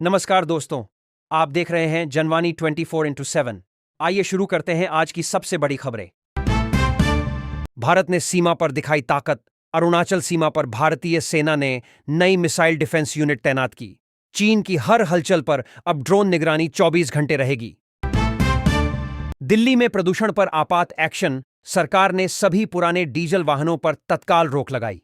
नमस्कार दोस्तों, आप देख रहे हैं जनवानी 24x7। आइए शुरू करते हैं आज की सबसे बड़ी खबरें। भारत ने सीमा पर दिखाई ताकत। अरुणाचल सीमा पर भारतीय सेना ने नई मिसाइल डिफेंस यूनिट तैनात की। चीन की हर हलचल पर अब ड्रोन निगरानी 24 घंटे रहेगी। दिल्ली में प्रदूषण पर आपात एक्शन। सरकार ने सभी पुराने डीजल वाहनों पर तत्काल रोक लगाई।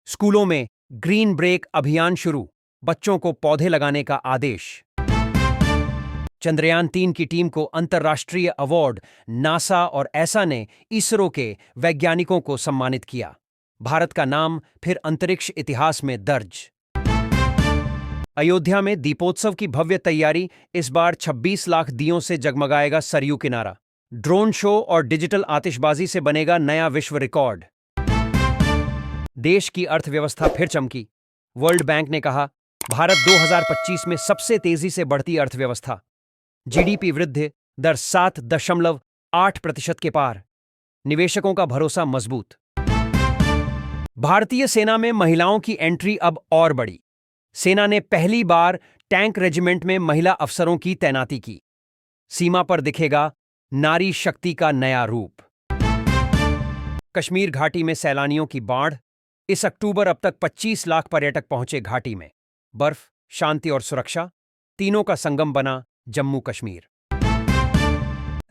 स्कूलों में ग्रीन ब्रेक अभियान शुरू। बच्चों को पौधे लगाने का आदेश। चंद्रयान-3 की टीम को अंतर्राष्ट्रीय अवार्ड। नासा और एसा ने इसरो के वैज्ञानिकों को सम्मानित किया। भारत का नाम फिर अंतरिक्ष इतिहास में दर्ज। अयोध्या में दीपोत्सव की भव्य तैयारी। इस बार 26 लाख दियों से जगमगाएगा सरयू किनारा। ड्रोन शो और डिजिटल आतिशबाजी से बनेगा नया विश्व रिकॉर्ड। देश की अर्थव्यवस्था फिर चमकी। वर्ल्ड बैंक ने कहा, भारत 2025 में सबसे तेजी से बढ़ती अर्थव्यवस्था। जीडीपी वृद्धि दर 7.8% के पार। निवेशकों का भरोसा मजबूत। भारतीय सेना में महिलाओं की एंट्री अब और बढ़ी। सेना ने पहली बार टैंक रेजिमेंट में महिला अफसरों की तैनाती की। सीमा पर दिखेगा नारी शक्ति का नया रूप। कश्मीर घाटी में सैलानियों की बाढ़। इस अक्टूबर अब तक 25 लाख पर्यटक पहुंचे घाटी में। बर्फ, शांति और सुरक्षा, तीनों का संगम बना जम्मू कश्मीर।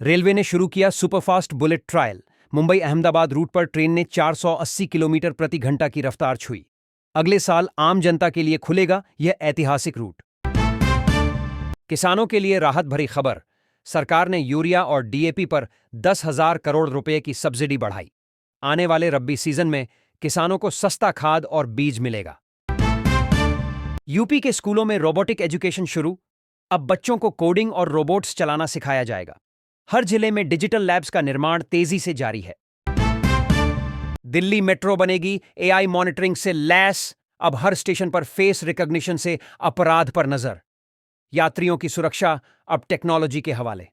रेलवे ने शुरू किया superfast bullet trial. Mumbai Ahmedabad route पर ट्रेन ने 480 किलोमीटर प्रति घंटा की रफ्तार छुई। अगले साल आम जनता के लिए खुलेगा यह ऐतिहासिक रूट। किसानों के लिए राहत भरी खबर। सरकार ने यूरिया और डीएपी पर 10,000 करोड़ रुपए की सब्सिडी बढ़ाई। आने वाले रब्बी सीजन में किसानों को सस्ता खाद और बीज मिलेगा। यूपी के स्कूलों में रोबोटिक एजुकेशन शुरू। अब बच्चों को कोडिंग और रोबोट्स चलाना सिखाया जाएगा। हर जिले में डिजिटल लैब्स का निर्माण तेजी से जारी है। दिल्ली मेट्रो बनेगी एआई मॉनिटरिंग से लैस। अब हर स्टेशन पर फेस रिकॉग्निशन से अपराध पर नजर। यात्रियों की सुरक्षा अब टेक्नोलॉजी के हवाले।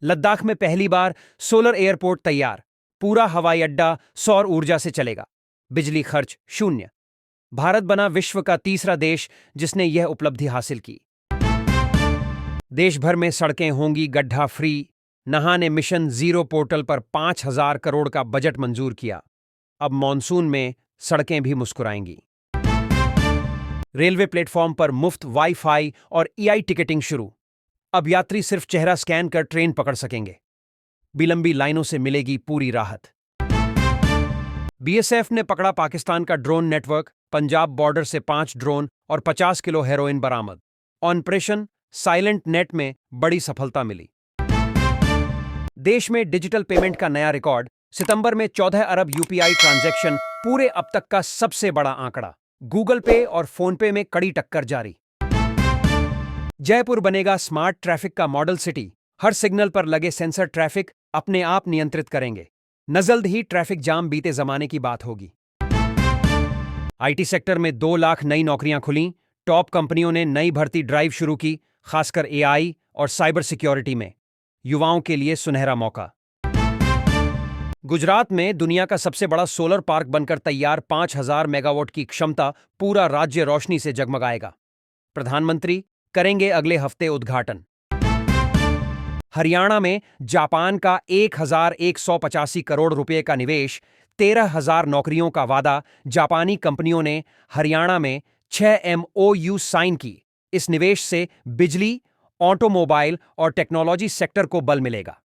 लद्दाख में पहली बार सोलर एयरपोर्ट तैयार। पूरा हवाई अड्डा सौर ऊर्जा से चलेगा। बिजली खर्च शून्य। भारत बना विश्व का तीसरा देश जिसने यह उपलब्धि हासिल की। देश भर में सड़कें होंगी गड्ढा फ्री। नहाने मिशन जीरो पोर्टल पर 5,000 करोड़ का बजट मंजूर किया। अब मॉनसून में सड़कें भी मुस्कुराएंगी। रेलवे प्लेटफॉर्म पर मुफ्त वाईफाई और ईआई टिकटिंग शुरू। अब यात्री सिर्फ चेहरा स्कैन कर ट्रेन पकड़ सकेंगे। लंबी लाइनों से मिलेगी पूरी राहत। बीएसएफ ने पकड़ा पाकिस्तान का ड्रोन नेटवर्क। पंजाब बॉर्डर से 5 ड्रोन और 50 किलो हेरोइन बरामद। ऑपरेशन साइलेंट नेट में बड़ी सफलता मिली। देश में डिजिटल पेमेंट का नया रिकॉर्ड। सितंबर में 14 अरब यूपीआई ट्रांजैक्शन, पूरे अब तक का सबसे बड़ा आंकड़ा। गूगल पे और फोन पे में कड़ी टक्कर जारी। जयपुर बनेगा स्मार्ट ट्रैफिक का मॉडल सिटी। हर सिग्नल पर लगे सेंसर ट्रैफिक अपने आप नियंत्रित करेंगे। न जल्द ही ट्रैफिक जाम बीते जमाने की बात होगी। आईटी सेक्टर में 2 लाख नई नौकरियां खुलीं। टॉप कंपनियों ने नई भर्ती ड्राइव शुरू की, खासकर एआई और साइबर सिक्योरिटी में। युवाओं के लिए सुनहरा मौका। गुजरात में दुनिया का सबसे बड़ा सोलर पार्क बनकर तैयार। 5,000 मेगावाट की क्षमता। पूरा राज्य रोशनी से जगमगाएगा। प्रधानमंत्री करेंगे अगले हफ्ते उद्घाटन। हरियाणा में जापान का 1,185 करोड़ रुपए का निवेश। 13,000 नौकरियों का वादा। जापानी कंपनियों ने हरियाणा में 6 एमओयू साइन की। इस निवेश से बिजली, ऑटोमोबाइल और टेक्नोलॉजी सेक्टर को बल मिलेगा।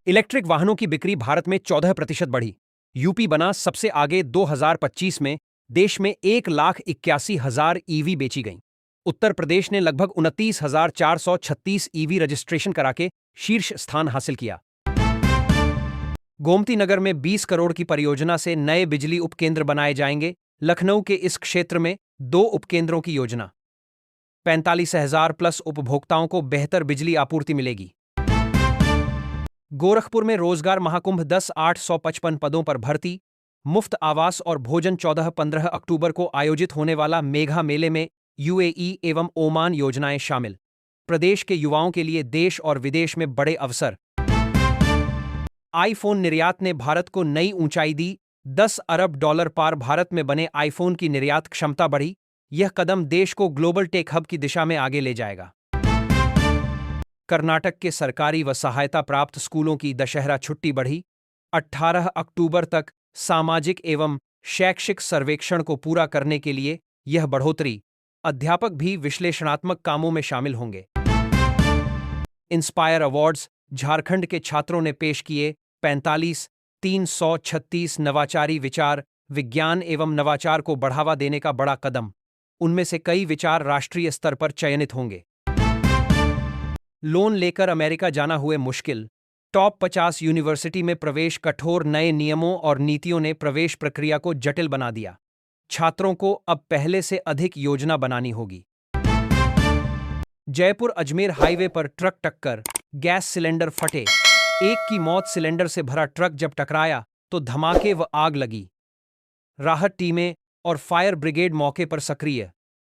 इलेक्ट्रिक वाहनों की बिक्री भारत में 14% बढ़ी। यूपी बना सबसे आगे। 2025 में देश में 1,81,000 ईवी बेची गईं। उत्तर प्रदेश ने लगभग 29,436 ईवी रजिस्ट्रेशन करा के शीर्ष स्थान हासिल किया। गोमती नगर में 20 करोड़ की परियोजना से नए बिजली उपकेंद्र बनाए जाएंगे। लखनऊ के इस क्षेत्र में 2 उपकेंद्रों की योजना। 45,000 प्लस उपभोक्ताओं को बेहतर बिजली आपूर्ति मिलेगी। गोरखपुर में रोजगार महाकुंभ 10,855 पदों पर भर्ती। मुफ्त आवास और भोजन। 14-15 अक्टूबर को आयोजित होने वाला मेघा मेले में यूएई एवं ओमान योजनाएं शामिल। प्रदेश के युवाओं के लिए देश और विदेश में बड़े अवसर। आईफोन निर्यात ने भारत को नई ऊंचाई दी। $10 अरब पार। भारत में बने आईफोन की निर्यात क्षमता बढ़ी। यह कदम देश को ग्लोबल टेक हब की दिशा में आगे ले जाएगा। कर्नाटक के सरकारी व सहायता प्राप्त स्कूलों की दशहरा छुट्टी बढ़ी। 18 अक्टूबर तक सामाजिक एवं शैक्षिक सर्वेक्षण को पूरा करने के लिए यह बढ़ोतरी। अध्यापक भी विश्लेषणात्मक कामों में शामिल होंगे। इंस्पायर अवार्ड्स झारखंड के छात्रों ने पेश किए 45,336 नवाचारी विचार। विज्ञान एवं नवाचार को बढ़ावा देने का बड़ा कदम। उनमें से कई विचार राष्ट्रीय स्तर पर चयनित होंगे। लोन लेकर अमेरिका जाना हुए मुश्किल। टॉप 50 यूनिवर्सिटी में प्रवेश। कठोर नए नियमों और नीतियों ने प्रवेश प्रक्रिया को जटिल बना दिया। छात्रों को अब पहले से अधिक योजना बनानी होगी। जयपुर अजमेर हाईवे पर ट्रक टक्कर, गैस सिलेंडर फटे। एक की मौत। सिलेंडर से भरा ट्रक जब टकराया तो धमाके व आग लगी। राहत टीमें और फायर ब्रिगेड मौके पर सक्रिय।